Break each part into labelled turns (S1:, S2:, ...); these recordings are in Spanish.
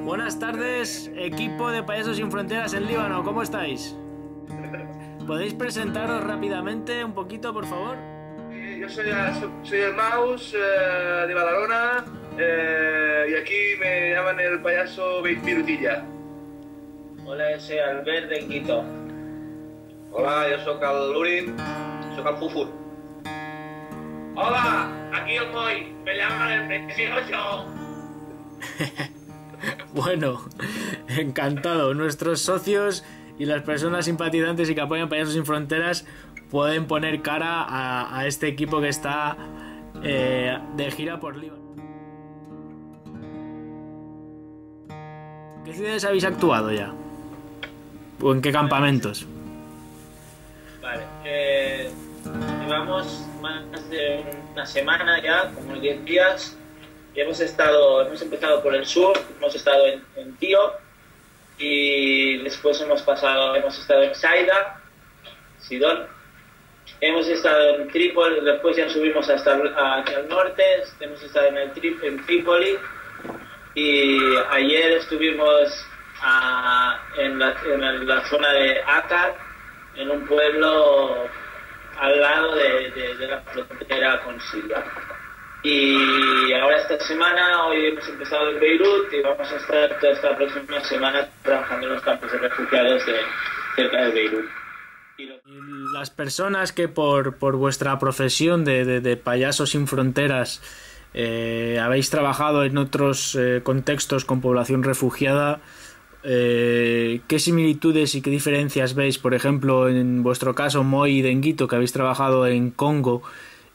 S1: Buenas tardes, equipo de Payasos Sin Fronteras en Líbano, ¿cómo estáis? ¿Podéis presentaros rápidamente un poquito, por favor?
S2: Yo soy el Maus de Badalona y aquí me llaman el payaso Virutilla.
S3: Hola, yo soy Albert de Quito.
S4: Hola, yo soy el Lurin, soy el Fufur.
S5: Hola, aquí el Moy, me llaman el Precioso.
S1: Bueno, encantado. Nuestros socios y las personas simpatizantes y que apoyan Payasos Sin Fronteras pueden poner cara a este equipo que está de gira por Líbano. ¿Qué ciudades habéis actuado ya? ¿O en qué campamentos?
S3: Vale, llevamos más de una semana ya, como 10 días. Y hemos empezado por el sur, hemos estado en Tío y después hemos estado en Saida, Sidón, hemos estado en Trípoli, después ya subimos hacia el norte, hemos estado en Trípoli y ayer estuvimos en la zona de Akkar, en un pueblo al lado de la frontera con Siria. Y ahora esta semana, hoy hemos empezado en Beirut y vamos a estar toda esta próxima semana trabajando en los campos de refugiados cerca de Beirut. Y
S1: las personas que por vuestra profesión de Payasos Sin Fronteras habéis trabajado en otros contextos con población refugiada, ¿qué similitudes y qué diferencias veis? Por ejemplo, en vuestro caso, Moy y Denguito, que habéis trabajado en Congo,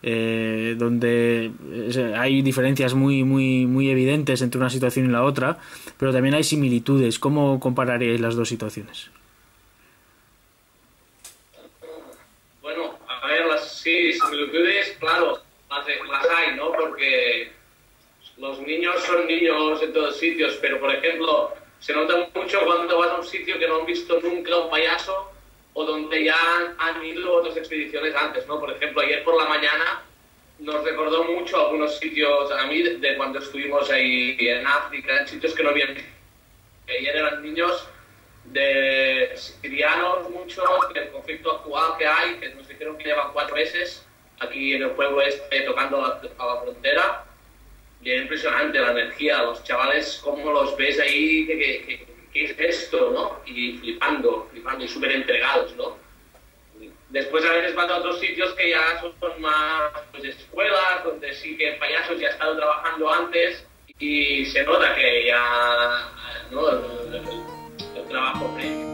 S1: donde hay diferencias muy evidentes entre una situación y la otra, pero también hay similitudes. ¿Cómo compararíais las dos situaciones?
S5: Bueno, a ver, las similitudes, claro, las hay, ¿no? Porque los niños son niños en todos sitios, pero por ejemplo, se nota mucho cuando vas a un sitio que no han visto nunca un payaso, o donde ya han ido otras expediciones antes, ¿no? Por ejemplo, ayer por la mañana nos recordó mucho algunos sitios a mí de cuando estuvimos ahí en África, en sitios que no habían visto. Ayer eran niños de sirianos, muchos, del conflicto actual que hay, que nos dijeron que llevan 4 meses aquí en el pueblo tocando a la frontera. Y es impresionante la energía, los chavales, cómo los ves ahí, ¿qué es esto, no? Y flipando y súper entregados, ¿no? Después a veces van a otros sitios que ya son más pues, escuelas, donde sí que payasos ya han estado trabajando antes y se nota que ya, ¿no? el trabajo previo.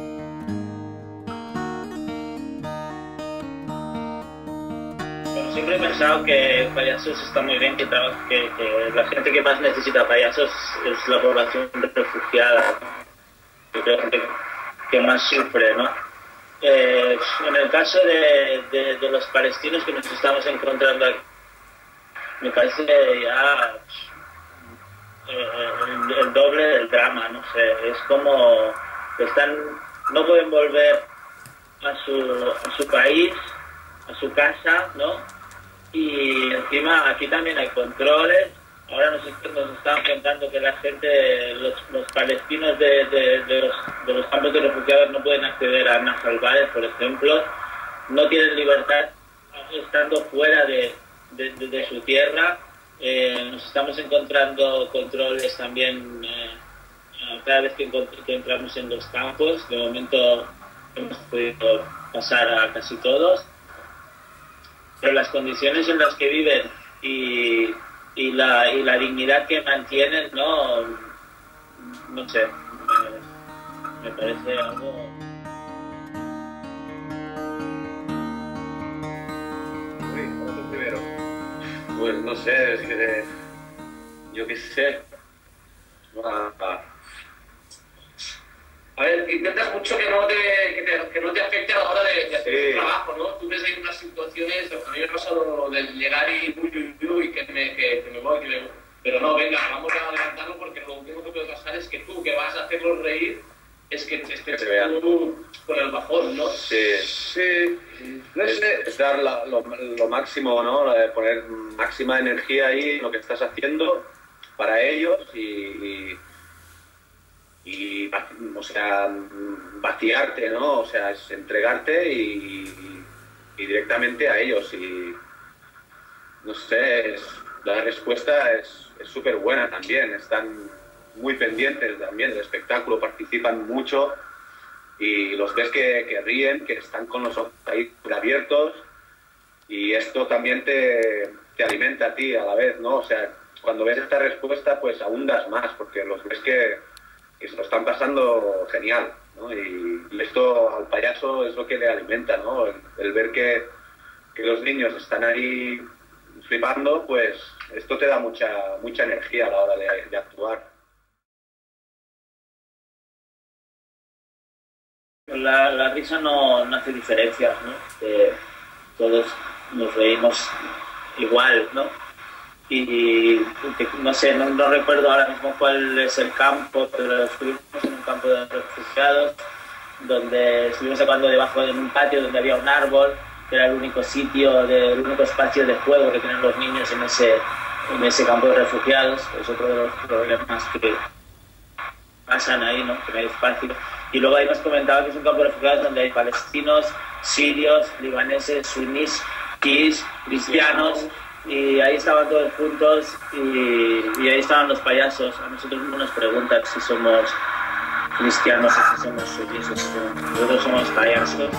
S3: Bueno, siempre he pensado que payasos está muy bien, que la gente que más necesita payasos es la población refugiada. Yo creo que más sufre, ¿no? En el caso de los palestinos que nos estamos encontrando aquí, me parece ya el doble del drama, no sé, es como no pueden volver a su país, a su casa, ¿no? Y encima aquí también hay controles. Ahora nos están contando que la gente, los palestinos de los campos de refugiados no pueden acceder a Nas al-Bares, por ejemplo, no tienen libertad estando fuera de su tierra. Nos estamos encontrando controles también cada vez que entramos en los campos. De momento hemos podido pasar a casi todos, pero las condiciones en las que viven y la dignidad que mantienen, no sé, me parece algo...
S4: Primero. Pues no sé, es que yo qué sé.
S5: A ver, intentas mucho que no te afecte a la hora de hacer tu trabajo, ¿no? Tú ves ahí unas situaciones, a mí me ha pasado de llegar y que me voy, pero no, venga, vamos a adelantarlo porque lo último que puede pasar es que tú, que vas a hacerlos reír, es que estés tú con el bajón, ¿no?
S4: Sí. No sé. Es dar lo máximo, ¿no? Poner máxima energía ahí en lo que estás haciendo para ellos y o sea, vaciarte, ¿no? O sea, es entregarte y directamente a ellos. Y no sé, la respuesta es súper buena también. Están muy pendientes también del espectáculo, participan mucho y los ves que ríen, que están con los ojos ahí abiertos, y esto también te alimenta a ti a la vez, ¿no? O sea, cuando ves esta respuesta, pues ahondas más, porque los ves que se lo están pasando genial, ¿no? Y esto al payaso es lo que le alimenta, ¿no? El ver que los niños están ahí flipando, pues esto te da mucha energía a la hora de actuar.
S3: La risa no hace diferencias, ¿no? Todos nos reímos igual, ¿no? Y no sé, no recuerdo ahora mismo cuál es el campo, pero estuvimos en un campo de refugiados donde estuvimos acabando debajo de un patio donde había un árbol, que era el único sitio, el único espacio de juego que tienen los niños en ese campo de refugiados. Es otro de los problemas que pasan ahí, ¿no? Que no hay espacio. Y luego ahí nos comentaba que es un campo de refugiados donde hay palestinos, sirios, libaneses, sunís, cristianos, y ahí estaban todos juntos y ahí estaban los payasos. A nosotros no nos preguntan si somos cristianos o si somos sunís, nosotros somos payasos.